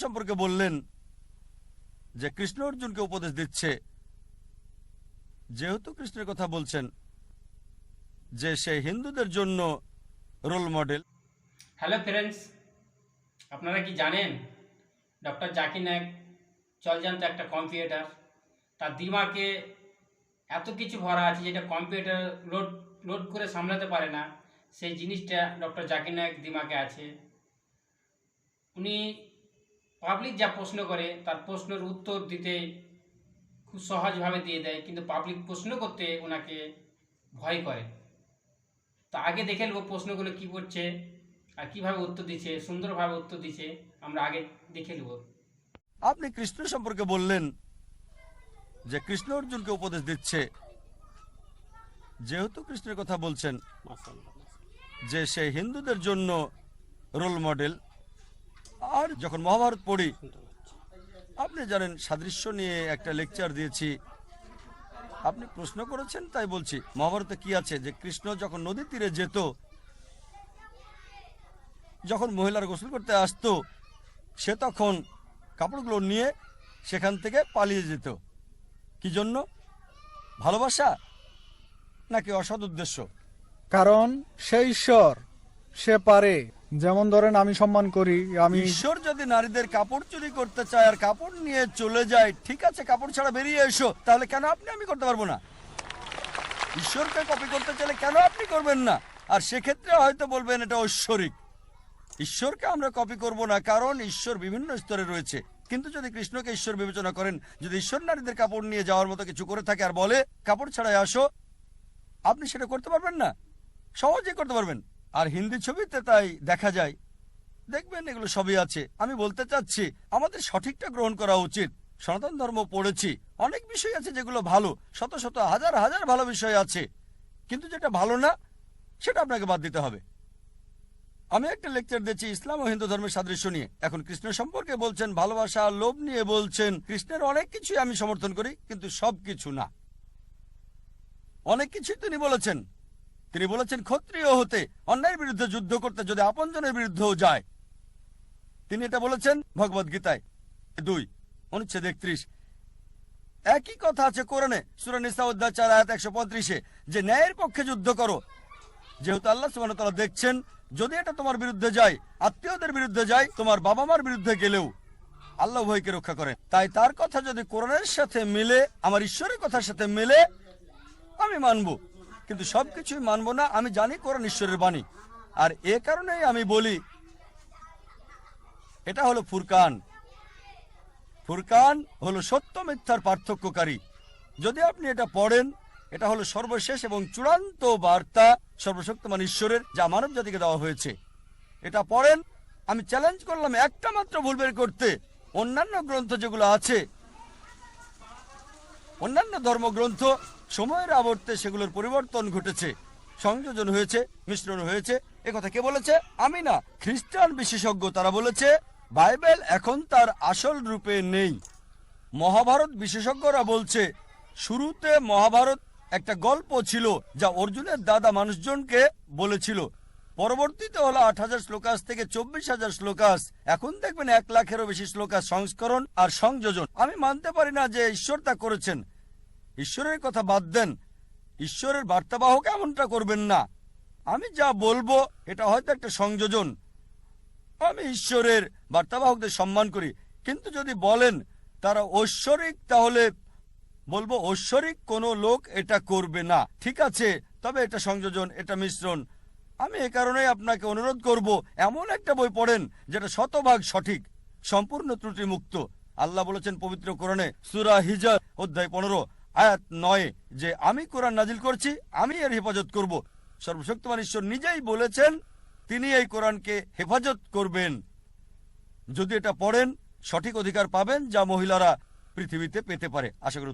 সম্পর্কে বললেন যে কৃষ্ণ অর্জুনকে উপদেশ দিচ্ছে, যেহেতু কৃষ্ণের কথা বলছেন যে সে হিন্দুদের জন্য রোল মডেল। হ্যালো ফ্রেন্ডস, আপনারা কি জানেন ডক্টর জাকির নায়েক জলজান্ত একটা কম্পিউটার। তার দিমাগে এত কিছু ভরা আছে যেটা কম্পিউটার লোড লোড করে সামলাতে পারে না, সেই জিনিসটা ডক্টর জাকির নায়েক দিমাগে আছে। উনি পাবলিক যা প্রশ্ন করে তার প্রশ্নের উত্তর দিতে খুব সহজভাবে দিয়ে দেয়, কিন্তু পাবলিক প্রশ্ন করতে ওনাকে ভয় করে। তো আগে দেখে নেব প্রশ্নগুলো কী করছে আর কীভাবে উত্তর দিচ্ছে, সুন্দরভাবে উত্তর দিচ্ছে, আমরা আগে দেখে নেব। আপনি কৃষ্ণ সম্পর্কে বললেন যে কৃষ্ণ অর্জুনকে উপদেশ দিচ্ছে, যেহেতু কৃষ্ণের কথা বলছেন যে সে হিন্দুদের জন্য রোল মডেল। আর যখন মহাভারত পড়ি, আপনি জানেন সাদৃশ্য নিয়ে একটা লেকচার দিয়েছি, আপনি প্রশ্ন করেছেন তাই বলছি। মহাভারতে কি আছে যে কৃষ্ণ যখন নদী তীরে যেত, যখন মহিলারা গোসল করতে আসতো, সে তখন কাপড়গুলো নিয়ে সেখান থেকে পালিয়ে যেত। কি জন্য? ভালোবাসা নাকি অসৎ উদ্দেশ্য? কারণ সে ঈশ্বর, সে পারে। যেমন ধরেন আমি সম্মান করি, আমি ঈশ্বর যদি নারীদের কাপড় চুরি করতে চায় আর কাপড় নিয়ে চলে যায়, ঠিক আছে, কাপড় ছাড়া বেরিয়ে এসো, তাহলে কেন আমি করতে পারবো না? ঈশ্বরকে কপি করতে চাইলে কেন আপনি করবেন না? আর সেক্ষেত্রে হয়তো বলবেন এটা ঐশ্বরিক। ঈশ্বরকে আমরা কপি করব না, কারণ ঈশ্বর বিভিন্ন স্তরে রয়েছে। কিন্তু যদি কৃষ্ণকে ঈশ্বর বিবেচনা করেন, যদি ঈশ্বর নারীদের কাপড় নিয়ে যাওয়ার মতো কিছু করে থাকে আর বলে কাপড় ছাড়াই আসো, আপনি সেটা করতে পারবেন না? সহজেই করতে পারবেন। আর হিন্দি ছবিতে তাই দেখা যায়, দেখবেন এগুলো সবই আছে। আমি বলতে চাচ্ছি আমাদের সঠিকটা গ্রহণ করা উচিত। সনাতন ধর্ম পড়েছি, অনেক বিষয় আছে যেগুলো ভালো, শত শত হাজার হাজার ভালো বিষয় আছে, কিন্তু যেটা ভালো না সেটা আপনাকে বাদ দিতে হবে। আমি একটা লেকচার দিচ্ছি ইসলাম ও হিন্দু ধর্মের সাদৃশ্য নিয়ে। এখন কৃষ্ণ সম্পর্কে বলছেন, ভালোবাসা আর লোভ নিয়ে বলছেন। কৃষ্ণের অনেক কিছুই আমি সমর্থন করি, কিন্তু সব কিছু না। অনেক কিছুই তিনি বলেছেন। তিনি বলেছেন ক্ষত্রিয় হতে, অন্যায়ের বিরুদ্ধে যুদ্ধ করতে, যদি আপনজনের বিরুদ্ধেও যায়। তিনি এটা বলেছেন ভগবদ গীতায় 2 অনুচ্ছেদ 31। একই কথা আছে কোরআনে সূরা নিসা অধ্যায় 4 আয়াত 135-এ, যে ন্যায়ের পক্ষে যুদ্ধ করো। যেহেতু আল্লাহ সুবহানাহু ওয়া তাআলা দেখছেন, যদি এটা তোমার বিরুদ্ধে যায়, আত্মীয়দের বিরুদ্ধে যায়, তোমার বাবা মার বিরুদ্ধে গেলেও আল্লাহ ভয়কে রক্ষা করেন। তাই তার কথা যদি কোরআনের সাথে মিলে, আমার ঈশ্বরের কথার সাথে মিলে, আমি মানব, কিন্তু সবকিছুই মানব না। আমি জানি কোরআন ঈশ্বরের বাণী, আর এ কারণেই আমি বলি এটা হলো ফুরকান। ফুরকান হলো সত্য মিথ্যার পার্থক্যকারী। যদি আপনি এটা পড়েন, এটা হলো সর্বশেষ এবং চূড়ান্ত বার্তা সর্বশক্তিমান ঈশ্বরের, যা মানব জাতিকে দেওয়া হয়েছে। এটা পড়েন। আমি চ্যালেঞ্জ করলাম একটা মাত্র ভুল বের করতে। অন্যান্য গ্রন্থ যেগুলো আছে, অন্যান্য ধর্মগ্রন্থ, সময়ের আবর্তে সেগুলোর পরিবর্তন ঘটেছে, সংযোজন হয়েছে, মিশ্রণ হয়েছে। একথা কে বলেছে? আমি না, খ্রিস্টান বিশেষজ্ঞ। তারা বলেছে বাইবেল এখন তার আসল রূপে নেই। মহাভারত বিশেষজ্ঞরা বলছে শুরুতে মহাভারত একটা গল্প ছিল, যা অর্জুনের দাদা মানুষজনকে বলেছিল। পরবর্তীতে হলো 8,000 শ্লোকাস থেকে 24,000 শ্লোকাস। এখন দেখবেন 1 লাখেরও বেশি শ্লোকাস সংস্করণ আর সংযোজন। আমি মানতে পারি না যে ঈশ্বর তা করেছেন। ঈশ্বরের কথা বাদ দেন, ঈশ্বরের বার্তাবাহক এমনটা করবেন না। আমি যা বলবো এটা হয়তো একটা সংযোজন। আমি ঈশ্বরের বার্তাবাহকদের সম্মান করি, কিন্তু যদি বলেন তারা ঐশ্বরিক, তাহলে বলবো ঐশ্বরিক কোনো লোক এটা করবে না। ঠিক আছে, তবে এটা সংযোজন, এটা মিশ্রণ। আমি এ কারণেই আপনাকে অনুরোধ করব, এমন একটা বই পড়েন যেটা শতভাগ সঠিক, সম্পূর্ণ ত্রুটিমুক্ত। আল্লাহ বলেছেন পবিত্র কোরআনে সূরা হিজর অধ্যায় 15 আয়াত 9 যে আমি কোরআন নাজিল করছি, আমি এর হেফাজত করব। সর্বশক্তিমান ঈশ্বর নিজেই বলেছেন তিনি এই কোরআনকে হেফাজত করবেন। যদি এটা পড়েন, সঠিক অধিকার পাবেন যা মহিলারা পৃথিবীতে পেতে পারে। আশা করি